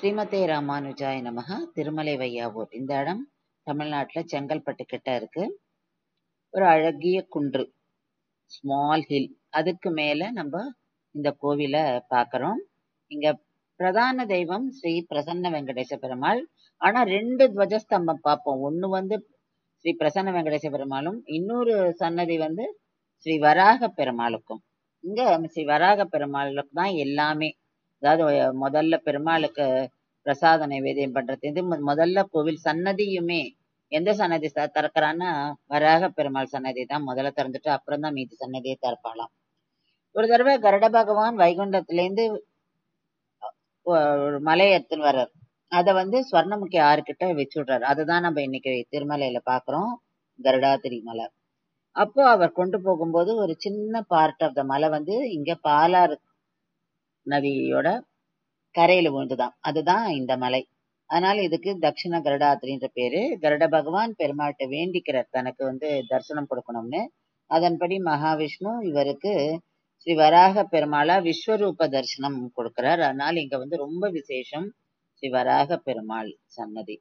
ஸ்ரீமதே ராமானுஜாய நமஹ. திருமலை வையாவூர். இந்த இடம் தமிழ்நாட்டில் செங்கல்பட்டு கிட்ட இருக்கு. ஒரு அழகிய குன்று, ஸ்மால் ஹில். அதுக்கு மேல நம்ம இந்த கோவிலை பார்க்கறோம். இங்க பிரதான தெய்வம் ஸ்ரீ பிரசன்ன வெங்கடேச பெருமாள். ஆனா 2 துவஜஸ்தம்பம் பார்ப்போம். ஒண்ணு ஸ்ரீ பிரசன்ன வெங்கடேச பெருமாளும், இன்னொரு சன்னதி ஸ்ரீ வராக பெருமாளுக்கும். இங்க ஸ்ரீ வராக பெருமாளுக்கு தான் எல்லாமே. அதாவது முதல்ல பெருமாளுக்கு பிரசாத நைவேத்தியம் பண்றது இது முதல்ல கோவில் சன்னதியுமே எந்த சன்னதி திறக்கிறான்னா வராக பெருமாள் சன்னதி தான் முதல்ல திறந்துட்டு அப்புறம் தான் மீதி சன்னதியை திறப்பாளாம். ஒரு தடவை கருட பகவான் வைகுண்டத்திலேருந்து ஒரு மலையை எடுத்துன்னு வர்றார். அதை ஸ்வர்ணமுகி ஆறுகிட்ட வச்சு விடுறாரு. அதுதான் நம்ம இன்னைக்கு திருமலையில பாக்குறோம், கருடாதிரி மலை. அப்போ அவர் கொண்டு போகும்போது ஒரு சின்ன பார்ட் ஆஃப் த மலை இங்க பாலாறு நதியோட கரையில விழுந்துதான். அதுதான் இந்த மலை. அதனால இதுக்கு தட்சிண கருடாத்திரின்ற பேரு. கருட பகவான் பெருமாள்கிட்ட வேண்டிக்கிறார் தனக்கு தரிசனம் கொடுக்கணும்னு. அதன்படி மகாவிஷ்ணு இவருக்கு ஸ்ரீ வராக பெருமாளா விஸ்வரூப தரிசனம் கொடுக்கிறார். அதனால இங்க ரொம்ப விசேஷம் ஸ்ரீ வராக பெருமாள் சன்னதி.